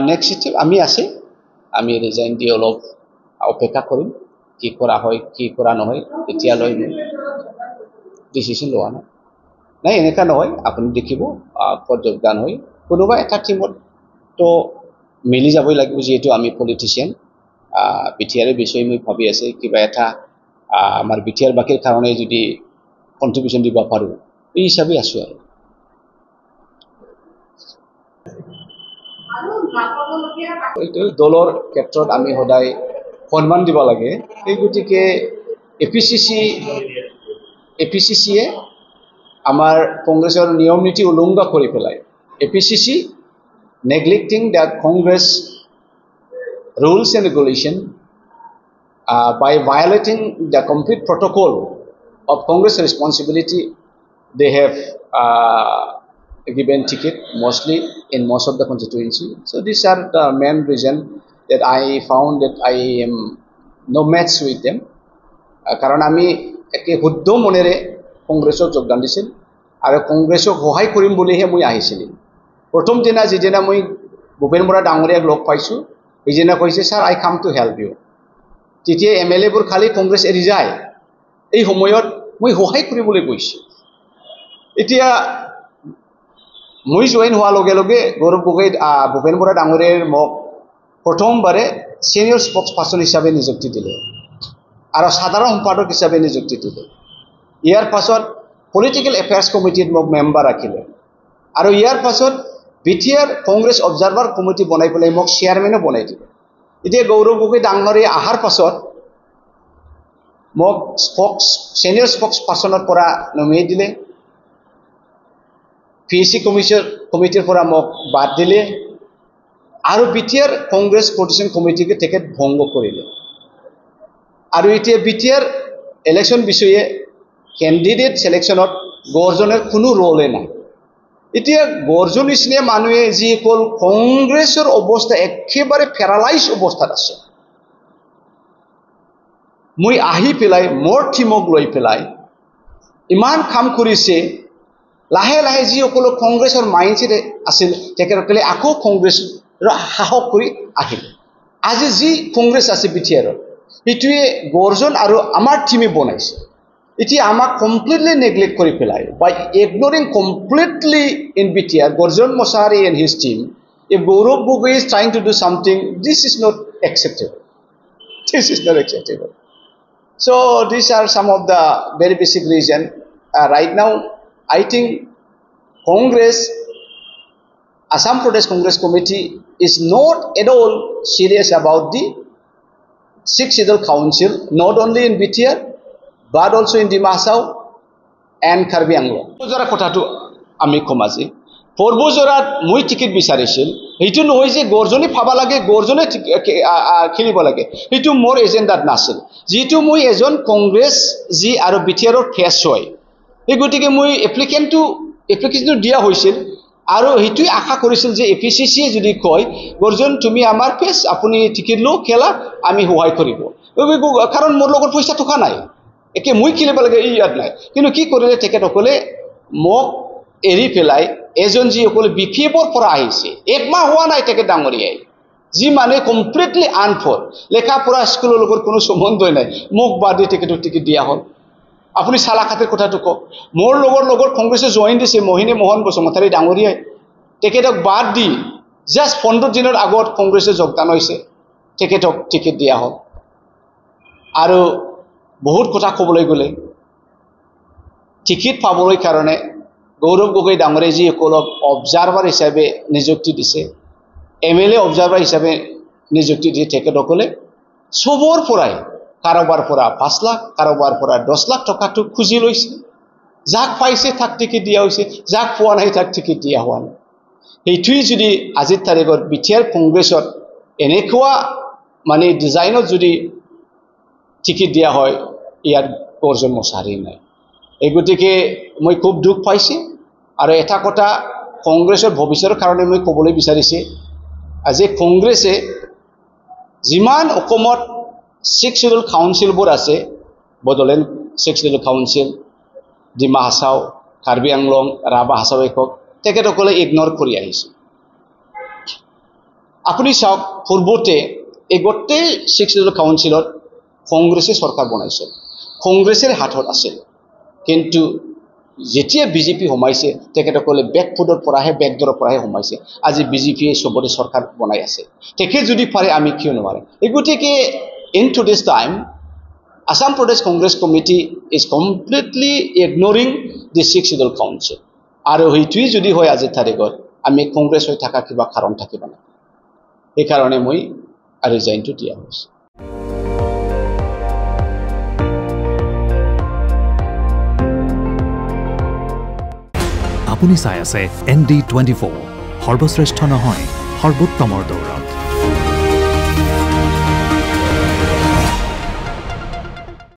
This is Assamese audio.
নেক্সট স্টেপ আমি আছে আমি ৰিজাইন দি অলপ অপেক্ষা কৰিম কি কৰা হয় কি কৰা নহয় এতিয়ালৈ ডিচিশ্যন লোৱা নাই নাই এনেকুৱা নহয় আপুনি দেখিব ক'ত যোগদান হয় কোনোবা এটা টিমত তো মিলি যাবই লাগিব যিহেতু আমি পলিটিচিয়ান বিটিআৰৰ বিষয়ে মই ভাবি আছে কিবা এটা আমাৰ বিটিআৰ বাকীৰ কাৰণে যদি কন্ট্ৰিবিউশন দিব পাৰোঁ এই হিচাপে আছোঁ আৰু দলৰ ক্ষেত্ৰত আমি সদায় সন্মান দিব লাগে এই গতিকে এপিচিচিয়ে আমাৰ কংগ্ৰেছৰ নিয়ম নীতি উলংঘা কৰি পেলাই APCC neglecting the Congress rules and regulation by violating the complete protocol of Congress responsibility they have given ticket mostly in most of the constituency. So these are the main reason that I found that I am no match with them. কারণ আমি একে শুদ্ধ মনেৰে কংগ্ৰেছক যোগদান দিছিল আৰু কংগ্ৰেছক সহায় কৰিম বুলিহে মই আহিছিলোঁ প্ৰথম দিনা যিদিনা মই ভূপেন বৰা ডাঙৰীয়াক লগ পাইছোঁ সেইদিনা কৈছে sir I come to help U তেতিয়া এমএলএবোৰ খালি কংগ্ৰেছ এৰি যায় এই সময়ত মই সহায় কৰিবলৈ গৈছোঁ এতিয়া মই জইন হোৱাৰ লগে লগে গৌৰৱ গগৈ ভূপেন বৰা ডাঙৰীয়াৰ মোক প্ৰথমবাৰে সিনিয়ৰ স্পোক্স পাৰ্সন হিচাপে নিযুক্তি দিলে আৰু সাধাৰণ সম্পাদক হিচাপে নিযুক্তি দিলে ইয়াৰ পাছত পলিটিক্যাল এফেয়াৰ্স কমিটিত মোক মেম্বাৰ ৰাখিলে আৰু ইয়াৰ পাছত বিটিআৰ কংগ্ৰেছ অবজাৰ্ভাৰ কমিটি বনাই পেলাই মোক চেয়াৰমেনো বনাই দিলে এতিয়া গৌৰৱ গগৈ ডাঙৰীয়া অহাৰ পাছত মোক সিনিয়ৰ স্পোক্স পাৰ্সনৰ পৰা নমিনেট দিলে পিএসি কমিটিৰ পৰা মোক বাদ দিলে আৰু বিটিআৰ কংগ্ৰেছ কোঅৰ্ডিনেশ্যন কমিটিকে তেখেত ভংগ কৰিলে আৰু এতিয়া বিটিআৰ ইলেকশ্যন বিষয়ে কেণ্ডিডেট সিলেকশ্যনত গৰ্জনৰ কোনো ৰোলে নাই এতিয়া গৰ্জন নিচিনা মানুহে যিসকল কংগ্ৰেছৰ অৱস্থা একেবাৰে পেৰালাইজ অৱস্থাত আছে মই আহি পেলাই মোৰ টিমক লৈ পেলাই ইমান কাম কৰিছে লাহে লাহে যিসকল কংগ্ৰেছৰ মাইণ্ডছেট আছিল তেখেতসকলে আকৌ কংগ্ৰেছৰ সাহস কৰি আহিল আজি যি কংগ্ৰেছ আছে বিটিআৰৰ সেইটোৱে গৰ্জন আৰু আমাৰ টিমে বনাইছে এতিয়া আমাক কমপ্লিটলি নেগলেক্ট কৰি পেলাই by ignoring completely in BTR Garjan Mushahary and his team if Gaurav Gogoi is trying to do something this is not acceptable so these are some of the very basic reason right now I think Congress Assam Pradesh Congress Committee is not at all serious about the 6th Scheduled Council not only in BTR but also in Dima Hasao and Karbi Anglong. Purvojara কথাটো আমি কমাজি পূৰ্বজৰাত মই টিকেট বিচাৰিছিল এইটো নহয় যে গৰ্জনে ফাবা লাগে গৰ্জনে খেলিব লাগে এইটো মোৰ এজেন্ডাত নাছিল যেটো মই এজন কংগ্ৰেছ জি আৰু বিটিআৰৰ ফেস হয় এই গতিকে মই এপ্লিকেশনটো দিয়া হৈছিল আৰু এইটো আশা কৰিছিল যে এপিচিসি যদি কয় গৰ্জন তুমি আমাৰ ফেস আপুনি টিকেট লো খেলা আমি সহায় কৰিব কাৰণ মোৰ লগত পইচা থকা নাই একে মই খেলিব লাগে ইয়াত নাই কিন্তু কি কৰিলে তেখেতসকলে মোক এৰি পেলাই এজন যিসকলে বিপিএফৰ পৰা আহিছে এক মাহ হোৱা নাই তেখেত ডাঙৰীয়াই যি মানে কমপ্লিটলি আনফৰ লেখা পঢ়া স্কুলৰ লগত কোনো সম্বন্ধই নাই মোক বাদ দি টিকেট দিয়া হ'ল আপুনি সালাখাতেৰ কথাটো কওক মোৰ লগৰ কংগ্ৰেছে জয়েন দিছে মোহিনী মোহন বসুমতাৰী ডাঙৰীয়াই তেখেতক বাদ দি জাস্ট 15 দিনৰ আগত কংগ্ৰেছে যোগদান হৈছে তেখেতক টিকেট দিয়া হ'ল আৰু বহুত কথা ক'বলৈ গ'লে টিকেট পাবলৈ কাৰণে গৌৰৱ গগৈ ডাঙৰীয়া যিসকলক অবজাৰ্ভাৰ হিচাপে নিযুক্তি দিছে এমএলএ অবজাৰ্ভাৰ হিচাপে নিযুক্তি দিয়ে তেখেতসকলে সবৰ পৰাই কাৰোবাৰ পৰা 5 লাখ কাৰোবাৰ পৰা 10 লাখ টকাটো খুজি লৈছে যাক পাইছে তাক টিকেট দিয়া হৈছে যাক পোৱা নাই তাক টিকেট দিয়া হোৱা নাই এইটোই যদি আজিৰ তাৰিখত বিটিআৰ কংগ্ৰেছত এনেকুৱা মানে ডিজাইনত যদি টিকেট দিয়া হয় ইয়াৰ গৰ্জন মছাহাৰী নাই এই গতিকে মই খুব দুখ পাইছে আৰু এটা কথা কংগ্ৰেছৰ ভৱিষ্যতৰ কাৰণে মই ক'বলৈ বিচাৰিছে আজি কংগ্ৰেছে যিমান অসমত 6th Scheduled Council বোৰ আছে বদলেণ্ড 6th Scheduled Council Dima Hasao Karbi Anglong Rabha Hasao একক তেখেতসকলে ইগনোৰ কৰি আহিছে আপুনি চাওক পূৰ্বতে এই গোটেই 6 শিডিউল কাউন্সিলত কংগ্ৰেছে চৰকাৰ বনাইছিল কংগ্ৰেছৰ হাতত আছিল কিন্তু যেতিয়া বিজেপি সোমাইছে তেখেতসকলে বেকফুটৰ পৰাহে বেকডৰৰ পৰাহে সোমাইছে আজি বিজেপিয়ে সবতে চৰকাৰ বনাই আছে তেখেত যদি পাৰে আমি কিয় নোৱাৰে এই গতিকে in today's time Assam Pradesh Congress Committee is completely ignoring the 6 Schedule Council আৰু হেতুই যদি হয় আজি তাৰিখত আমি কংগ্ৰেছ হৈ থাকা কিবা কাৰণ থাকিব না এই কাৰণে মই ৰিজাইনটো দিয়া হৈছে আপুনি চাই আছে ND24 সৰ্বশ্ৰেষ্ঠ নহয় সৰ্বোত্তমৰ দৌৰত